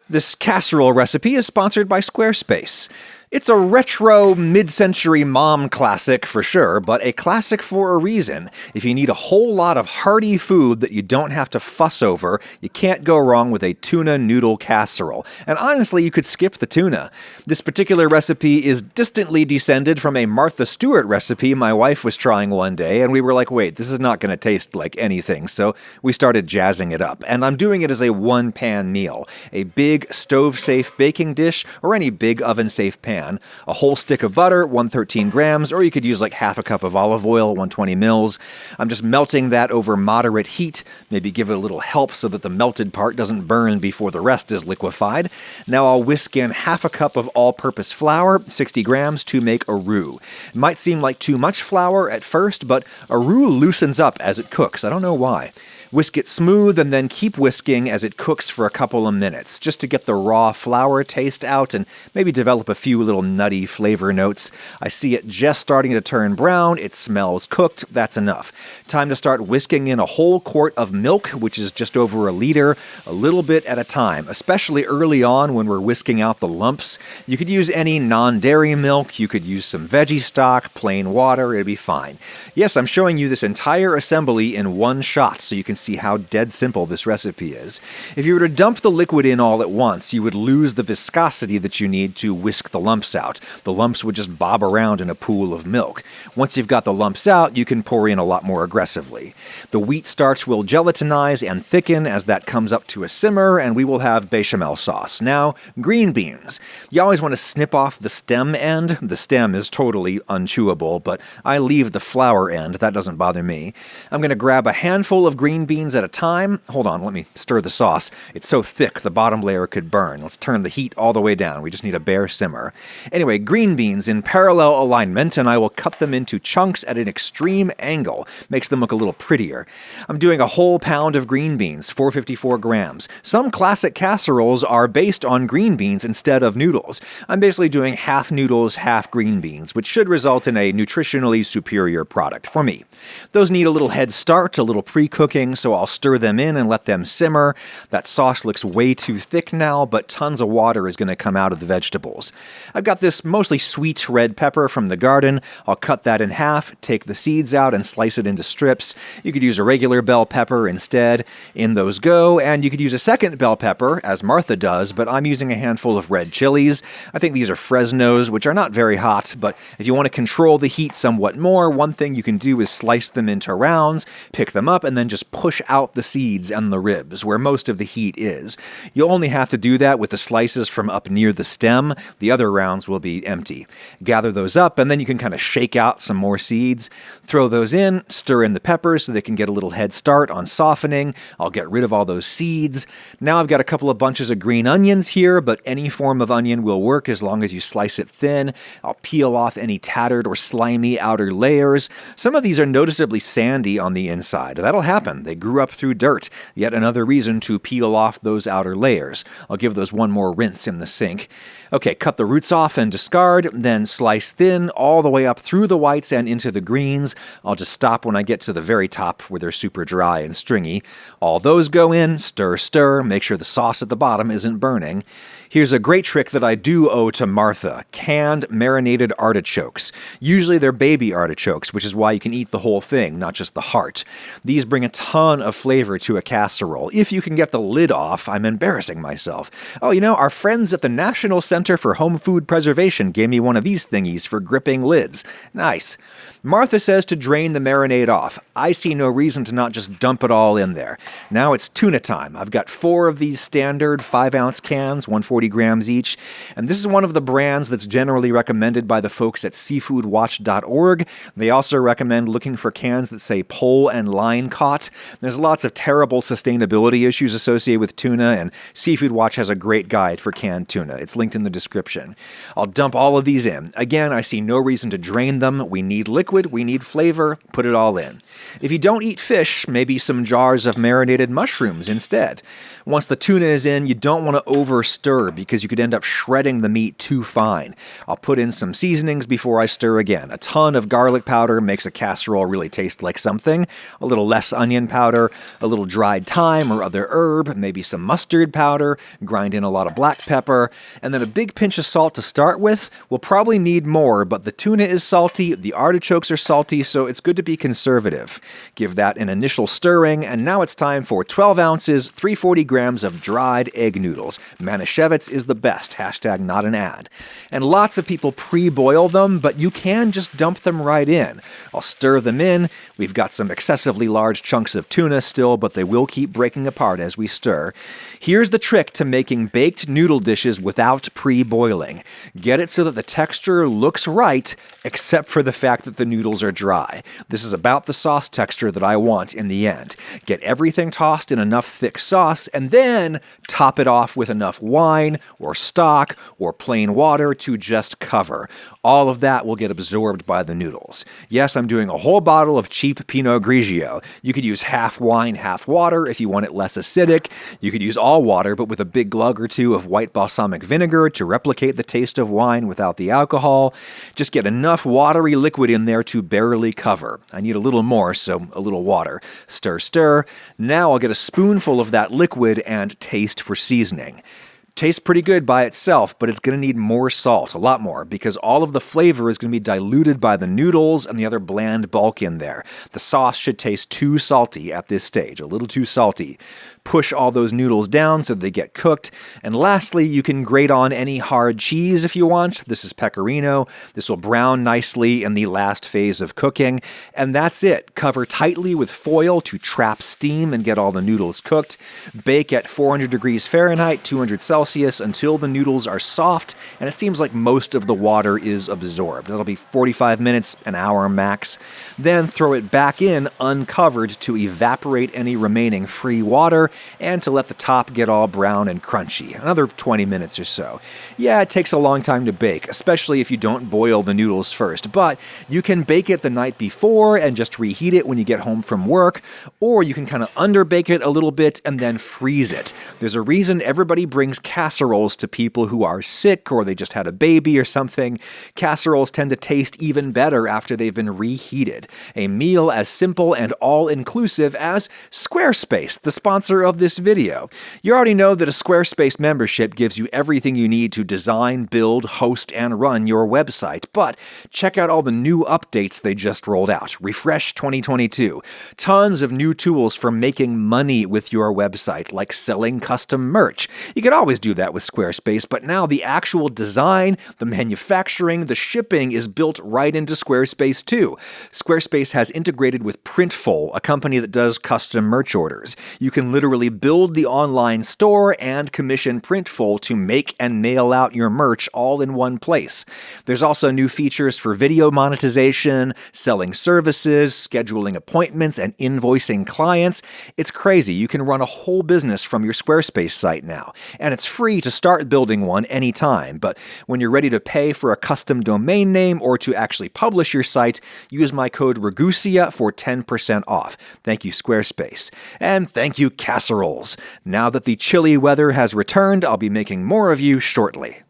This casserole recipe is sponsored by Squarespace. It's a retro, mid-century mom classic for sure, but a classic for a reason. If you need a whole lot of hearty food that you don't have to fuss over, you can't go wrong with a tuna noodle casserole. And honestly, you could skip the tuna. This particular recipe is distantly descended from a Martha Stewart recipe my wife was trying one day, and we were like, wait, this is not going to taste like anything, so we started jazzing it up. And I'm doing it as a one-pan meal. A big stove-safe baking dish, or any big oven-safe pan. A whole stick of butter, 113 grams, or you could use like half a cup of olive oil, 120 mils. I'm just melting that over moderate heat, maybe give it a little help so that the melted part doesn't burn before the rest is liquefied. Now I'll whisk in half a cup of all-purpose flour, 60 grams, to make a roux. It might seem like too much flour at first, but a roux loosens up as it cooks. I don't know why. Whisk it smooth and then keep whisking as it cooks for a couple of minutes, just to get the raw flour taste out and maybe develop a few little nutty flavor notes. I see it just starting to turn brown. It smells cooked. That's enough. Time to start whisking in a whole quart of milk, which is just over a liter, a little bit at a time, especially early on when we're whisking out the lumps. You could use any non-dairy milk. You could use some veggie stock, plain water. It'd be fine. Yes, I'm showing you this entire assembly in one shot, so you can see how dead simple this recipe is. If you were to dump the liquid in all at once, you would lose the viscosity that you need to whisk the lumps out. The lumps would just bob around in a pool of milk. Once you've got the lumps out, you can pour in a lot more aggressively. The wheat starch will gelatinize and thicken as that comes up to a simmer, and we will have bechamel sauce. Now, green beans. You always want to snip off the stem end. The stem is totally unchewable, but I leave the flour end. That doesn't bother me. I'm going to grab a handful of green beans at a time. Hold on, let me stir the sauce. It's so thick, the bottom layer could burn. Let's turn the heat all the way down. We just need a bare simmer. Anyway, green beans in parallel alignment, and I will cut them into chunks at an extreme angle. Makes them look a little prettier. I'm doing a whole pound of green beans, 454 grams. Some classic casseroles are based on green beans instead of noodles. I'm basically doing half noodles, half green beans, which should result in a nutritionally superior product for me. Those need a little head start, a little pre-cooking, so I'll stir them in and let them simmer. That sauce looks way too thick now, but tons of water is going to come out of the vegetables. I've got this mostly sweet red pepper from the garden. I'll cut that in half, take the seeds out, and slice it into strips. You could use a regular bell pepper instead. In those go, and you could use a second bell pepper, as Martha does, but I'm using a handful of red chilies. I think these are Fresnos, which are not very hot, but if you want to control the heat somewhat more, one thing you can do is slice them into rounds, pick them up, and then just push out the seeds and the ribs, where most of the heat is. You'll only have to do that with the slices from up near the stem. The other rounds will be empty. Gather those up, and then you can kind of shake out some more seeds. Throw those in, stir in the peppers so they can get a little head start on softening. I'll get rid of all those seeds. Now I've got a couple of bunches of green onions here, but any form of onion will work as long as you slice it thin. I'll peel off any tattered or slimy outer layers. Some of these are noticeably sandy on the inside. That'll happen. They grew up through dirt. Yet another reason to peel off those outer layers. I'll give those one more rinse in the sink. Okay, cut the roots off and discard, then slice thin all the way up through the whites and into the greens. I'll just stop when I get to the very top where they're super dry and stringy. All those go in, stir, stir, make sure the sauce at the bottom isn't burning. Here's a great trick that I do owe to Martha: canned marinated artichokes. Usually they're baby artichokes, which is why you can eat the whole thing, not just the heart. These bring a ton of flavor to a casserole. If you can get the lid off, I'm embarrassing myself. Oh, our friends at the National Center for Home Food Preservation gave me one of these thingies for gripping lids. Nice. Martha says to drain the marinade off. I see no reason to not just dump it all in there. Now it's tuna time. I've got 4 of these standard 5-ounce cans, 140 grams each, and this is one of the brands that's generally recommended by the folks at seafoodwatch.org. They also recommend looking for cans that say pole and line caught. There's lots of terrible sustainability issues associated with tuna, and Seafood Watch has a great guide for canned tuna. It's linked in the description. I'll dump all of these in. Again, I see no reason to drain them. We need liquid, we need flavor, put it all in. If you don't eat fish, maybe some jars of marinated mushrooms instead. Once the tuna is in, you don't want to over stir because you could end up shredding the meat too fine. I'll put in some seasonings before I stir again. A ton of garlic powder makes a casserole really taste like something. A little less onion powder powder, a little dried thyme or other herb, maybe some mustard powder, grind in a lot of black pepper, and then a big pinch of salt to start with. We'll probably need more, but the tuna is salty, the artichokes are salty, so it's good to be conservative. Give that an initial stirring, and now it's time for 12 ounces, 340 grams of dried egg noodles. Manischewitz is the best, hashtag not an ad. And lots of people pre-boil them, but you can just dump them right in. I'll stir them in. We've got some excessively large chunks of tuna still, but they will keep breaking apart as we stir. Here's the trick to making baked noodle dishes without pre-boiling. Get it so that the texture looks right, except for the fact that the noodles are dry. This is about the sauce texture that I want in the end. Get everything tossed in enough thick sauce, and then top it off with enough wine or stock or plain water to just cover. All of that will get absorbed by the noodles. Yes, I'm doing a whole bottle of cheap Pinot Grigio. You could use half wine, half water if you want it less acidic. You could use all water, but with a big glug or two of white balsamic vinegar to replicate the taste of wine without the alcohol. Just get enough watery liquid in there to barely cover. I need a little more, so a little water. Stir, stir. Now I'll get a spoonful of that liquid and taste for seasoning. Tastes pretty good by itself, but it's going to need more salt, a lot more, because all of the flavor is going to be diluted by the noodles and the other bland bulk in there. The sauce should taste too salty at this stage, a little too salty. Push all those noodles down so they get cooked. And lastly, you can grate on any hard cheese if you want. This is pecorino. This will brown nicely in the last phase of cooking. And that's it. Cover tightly with foil to trap steam and get all the noodles cooked. Bake at 400 degrees Fahrenheit, 200 Celsius until the noodles are soft and it seems like most of the water is absorbed. That'll be 45 minutes, an hour max. Then throw it back in uncovered to evaporate any remaining free water and to let the top get all brown and crunchy. Another 20 minutes or so. Yeah, it takes a long time to bake, especially if you don't boil the noodles first, but you can bake it the night before and just reheat it when you get home from work, or you can kind of underbake it a little bit and then freeze it. There's a reason everybody brings casseroles to people who are sick or they just had a baby or something. Casseroles tend to taste even better after they've been reheated. A meal as simple and all-inclusive as Squarespace, the sponsor of this video. You already know that a Squarespace membership gives you everything you need to design, build, host, and run your website, but check out all the new updates they just rolled out. Refresh 2022. Tons of new tools for making money with your website, like selling custom merch. You can always do that with Squarespace, but now the actual design, the manufacturing, the shipping is built right into Squarespace too. Squarespace has integrated with Printful, a company that does custom merch orders. You can literally build the online store and commission Printful to make and mail out your merch all in one place. There's also new features for video monetization, selling services, scheduling appointments, and invoicing clients. It's crazy. You can run a whole business from your Squarespace site now, and it's free to start building one anytime. But when you're ready to pay for a custom domain name or to actually publish your site, use my code RAGUSIA for 10% off. Thank you, Squarespace. And thank you, casseroles. Now that the chilly weather has returned, I'll be making more of you shortly.